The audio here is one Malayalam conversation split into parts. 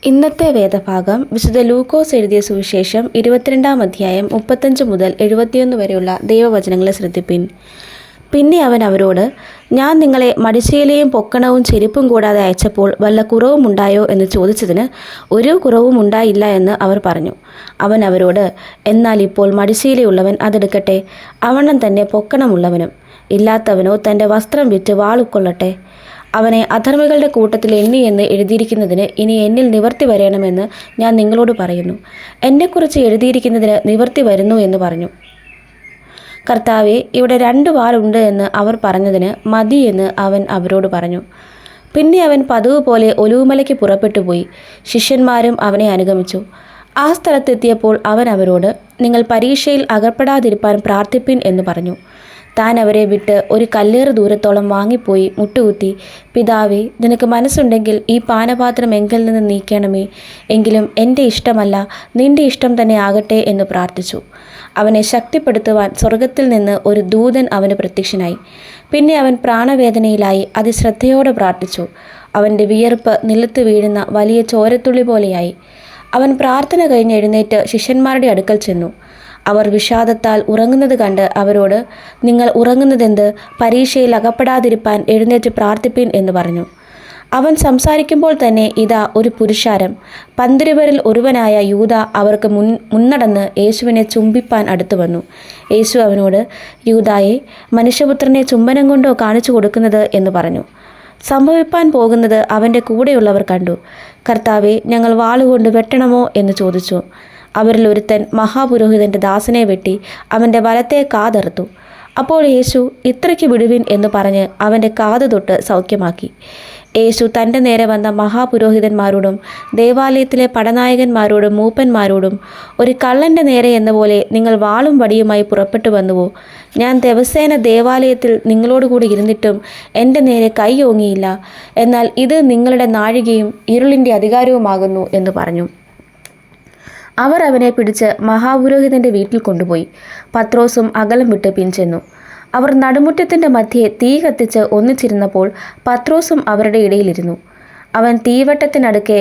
ഇന്നത്തെ വേദഭാഗം വിശുദ്ധ ലൂക്കോസ് എഴുതിയ സുവിശേഷം 22 അധ്യായം 35 മുതൽ 71 വരെയുള്ള ദൈവവചനങ്ങളെ ശ്രദ്ധിപ്പിൻ. പിന്നെ അവൻ അവരോട്, ഞാൻ നിങ്ങളെ മടിശീലയും പൊക്കണവും ചെരുപ്പും കൂടാതെ അയച്ചപ്പോൾ വല്ല കുറവും ഉണ്ടായോ എന്ന് ചോദിച്ചതിന് ഒരു കുറവും ഉണ്ടായില്ല എന്ന് അവർ പറഞ്ഞു. അവൻ അവരോട്, എന്നാൽ ഇപ്പോൾ മടിശീലയുള്ളവൻ അതെടുക്കട്ടെ, അവണ്ണം തന്നെ പൊക്കണമുള്ളവനും. ഇല്ലാത്തവനോ തൻ്റെ വസ്ത്രം വിറ്റ് വാളുക്കൊള്ളട്ടെ. അവനെ അധർമ്മികളുടെ കൂട്ടത്തിൽ എണ്ണി എന്ന് എഴുതിയിരിക്കുന്നതിന് ഇനി എന്നിൽ നിവർത്തി വരണമെന്ന് ഞാൻ നിങ്ങളോട് പറയുന്നു. എന്നെക്കുറിച്ച് എഴുതിയിരിക്കുന്നതിന് നിവർത്തി വരുന്നു എന്ന് പറഞ്ഞു. കർത്താവെ, ഇവിടെ 2 വാളുണ്ട് എന്ന് അവർ പറഞ്ഞതിന് മതി എന്ന് അവൻ അവരോട് പറഞ്ഞു. പിന്നെ അവൻ പതിവ് പോലെ ഒലിവുമലയ്ക്ക് പുറപ്പെട്ടു പോയി. ശിഷ്യന്മാരും അവനെ അനുഗമിച്ചു. ആ സ്ഥലത്തെത്തിയപ്പോൾ അവൻ അവരോട്, നിങ്ങൾ പരീക്ഷയിൽ അകപ്പെടാതിരിപ്പാൻ പ്രാർത്ഥിപ്പിൻ എന്ന് പറഞ്ഞു. താൻ അവരെ വിട്ട് ഒരു കല്ലേറ് ദൂരത്തോളം വാങ്ങിപ്പോയി മുട്ടുകുത്തി, പിതാവേ, നിനക്ക് മനസ്സുണ്ടെങ്കിൽ ഈ പാനപാത്രം എങ്കിൽ നിന്ന് നീക്കണമേ, എങ്കിലും എൻ്റെ ഇഷ്ടമല്ല നിൻ്റെ ഇഷ്ടം തന്നെ ആകട്ടെ എന്ന് പ്രാർത്ഥിച്ചു. അവനെ ശക്തിപ്പെടുത്തുവാൻ സ്വർഗത്തിൽ നിന്ന് ഒരു ദൂതൻ അവന് പ്രത്യക്ഷനായി. പിന്നെ അവൻ പ്രാണവേദനയിലായി അതിശ്രദ്ധയോടെ പ്രാർത്ഥിച്ചു. അവൻ്റെ വിയർപ്പ് നിലത്ത് വീഴുന്ന വലിയ ചോരത്തുള്ളി പോലെയായി. അവൻ പ്രാർത്ഥന കഴിഞ്ഞ് എഴുന്നേറ്റ് ശിഷ്യന്മാരുടെ അടുക്കൽ ചെന്നു. അവർ വിഷാദത്താൽ ഉറങ്ങുന്നത് കണ്ട് അവരോട്, നിങ്ങൾ ഉറങ്ങുന്നതെന്ത്? പരീക്ഷയിൽ അകപ്പെടാതിരിപ്പാൻ എഴുന്നേറ്റ് പ്രാർത്ഥിപ്പിൻ എന്ന് പറഞ്ഞു. അവൻ സംസാരിക്കുമ്പോൾ തന്നെ ഇതാ ഒരു പുരുഷാരം, 12 ഒരുവനായ യൂദ അവർക്ക് മുന്നടന്ന് യേശുവിനെ ചുംബിപ്പാൻ അടുത്തു വന്നു. യേശു അവനോട്, യൂദായെ, മനുഷ്യപുത്രനെ ചുംബനം കൊണ്ടോ കാണിച്ചു കൊടുക്കുന്നത് എന്ന് പറഞ്ഞു. സംഭവിപ്പാൻ പോകുന്നത് അവൻ്റെ കൂടെയുള്ളവർ കണ്ടു. കർത്താവെ, ഞങ്ങൾ വാളുകൊണ്ട് വെട്ടണമോ എന്ന് ചോദിച്ചു. അവരിൽ ഒരുത്തൻ മഹാപുരോഹിതൻ്റെ ദാസനെ വെട്ടി അവൻ്റെ വലത്തെ കാതറുത്തു. അപ്പോൾ യേശു, ഇത്രയ്ക്ക് വിടുവിൻ എന്ന് പറഞ്ഞ് അവൻ്റെ കാത് തൊട്ട് സൗഖ്യമാക്കി. യേശു തൻ്റെ നേരെ വന്ന മഹാപുരോഹിതന്മാരോടും ദേവാലയത്തിലെ പടനായകന്മാരോടും മൂപ്പന്മാരോടും, ഒരു കള്ളൻ്റെ നേരെ എന്ന പോലെ നിങ്ങൾ വാളും വടിയുമായി പുറപ്പെട്ടു വന്നുവോ? ഞാൻ ദിവസേന ദേവാലയത്തിൽ നിങ്ങളോടുകൂടി ഇരുന്നിട്ടും എൻ്റെ നേരെ കൈ ഓങ്ങിയില്ല. എന്നാൽ ഇത് നിങ്ങളുടെ നാഴികയും ഇരുളിൻ്റെ അധികാരവുമാകുന്നു എന്ന് പറഞ്ഞു. അവർ അവനെ പിടിച്ച് മഹാപുരോഹിതൻ്റെ വീട്ടിൽ കൊണ്ടുപോയി. പത്രോസും അകലം വിട്ട് പിൻചെന്നു. അവർ നടുമുറ്റത്തിൻ്റെ മധ്യേ തീ കത്തിച്ച് ഒന്നിച്ചിരുന്നപ്പോൾ പത്രോസും അവരുടെ ഇടയിലിരുന്നു. അവൻ തീവട്ടത്തിനടുക്കെ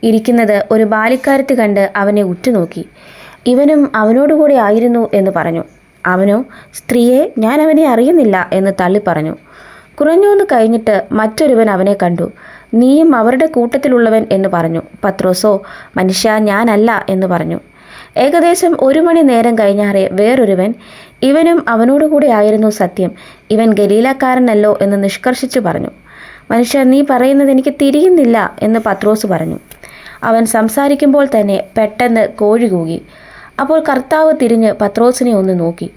ഇരിക്കുന്നത് ഒരു ബാലിക്കാരത്തി കണ്ട് അവനെ ഉറ്റുനോക്കി. ഇവനും അവനോടുകൂടെ ആയിരുന്നു എന്ന് പറഞ്ഞു. അവനോ, സ്ത്രീയെ, ഞാൻ അവനെ അറിയുന്നില്ല എന്ന് തള്ളിപ്പറഞ്ഞു. കുറഞ്ഞൊന്ന് കഴിഞ്ഞിട്ട് മറ്റൊരുവൻ അവനെ കണ്ടു. നീയും അവരുടെ കൂട്ടത്തിലുള്ളവൻ എന്ന് പറഞ്ഞു. പത്രോസോ, മനുഷ്യ, ഞാനല്ല എന്ന് പറഞ്ഞു. ഏകദേശം 1 മണി നേരം കഴിഞ്ഞാറെ വേറൊരുവൻ, ഇവനും അവനോടുകൂടെ ആയിരുന്നു സത്യം, ഇവൻ ഗലീലക്കാരനല്ലോ എന്ന് നിഷ്കർഷിച്ചു പറഞ്ഞു. മനുഷ്യ, നീ പറയുന്നത് എനിക്ക് തിരിയുന്നില്ല എന്ന് പത്രോസ് പറഞ്ഞു. അവൻ സംസാരിക്കുമ്പോൾ തന്നെ പെട്ടെന്ന് കോഴി കൂകി. അപ്പോൾ കർത്താവ് തിരിഞ്ഞ് പത്രോസിനെ ഒന്ന് നോക്കി.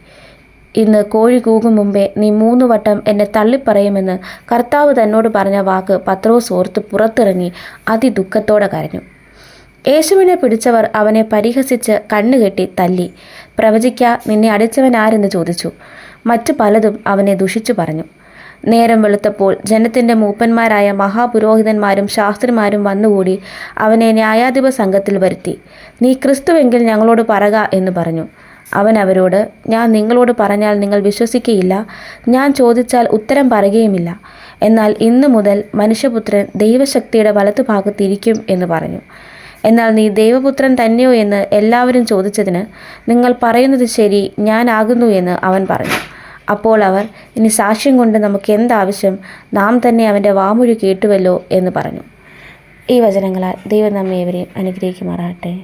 ഇന്ന് കോഴി കൂകും മുമ്പേ നീ 3 വട്ടം എന്നെ തള്ളിപ്പറയുമെന്ന് കർത്താവ് തന്നോട് പറഞ്ഞ വാക്ക് പത്രോസ് ഓർത്ത് പുറത്തിറങ്ങി അതിദുഃഖത്തോടെ കരഞ്ഞു. യേശുവിനെ പിടിച്ചവർ അവനെ പരിഹസിച്ച് കണ്ണുകെട്ടി തല്ലി. പ്രവചിക്ക, നിന്നെ അടിച്ചവൻ ആരെന്ന് ചോദിച്ചു. മറ്റു പലതും അവനെ ദുഷിച്ചു പറഞ്ഞു. നേരം വെളുത്തപ്പോൾ ജനത്തിൻ്റെ മൂപ്പന്മാരായ മഹാപുരോഹിതന്മാരും ശാസ്ത്രിമാരും വന്നുകൂടി അവനെ ന്യായാധിപ സംഘത്തിൽ വരുത്തി. നീ ക്രിസ്തുവെങ്കിൽ ഞങ്ങളോട് പറക എന്ന് പറഞ്ഞു. അവൻ അവരോട്, ഞാൻ നിങ്ങളോട് പറഞ്ഞാൽ നിങ്ങൾ വിശ്വസിക്കുകയില്ല, ഞാൻ ചോദിച്ചാൽ ഉത്തരം പറയുകയുമില്ല. എന്നാൽ ഇന്നു മുതൽ മനുഷ്യപുത്രൻ ദൈവശക്തിയുടെ വലത്തുഭാഗത്തിരിക്കും എന്ന് പറഞ്ഞു. എന്നാൽ നീ ദൈവപുത്രൻ തന്നെയോ എന്ന് എല്ലാവരും ചോദിച്ചതിന്, നിങ്ങൾ പറയുന്നത് ശരി, ഞാനാകുന്നു എന്ന് അവൻ പറഞ്ഞു. അപ്പോൾ അവർ, ഇനി സാക്ഷ്യം കൊണ്ട് നമുക്ക് എന്താവശ്യം? നാം തന്നെ അവൻ്റെ വാമൊഴി കേട്ടുവല്ലോ എന്ന് പറഞ്ഞു. ഈ വചനങ്ങളാൽ ദൈവം നമ്മെ ഏവരെയും അനുഗ്രഹിക്കുമാറാകട്ടെ.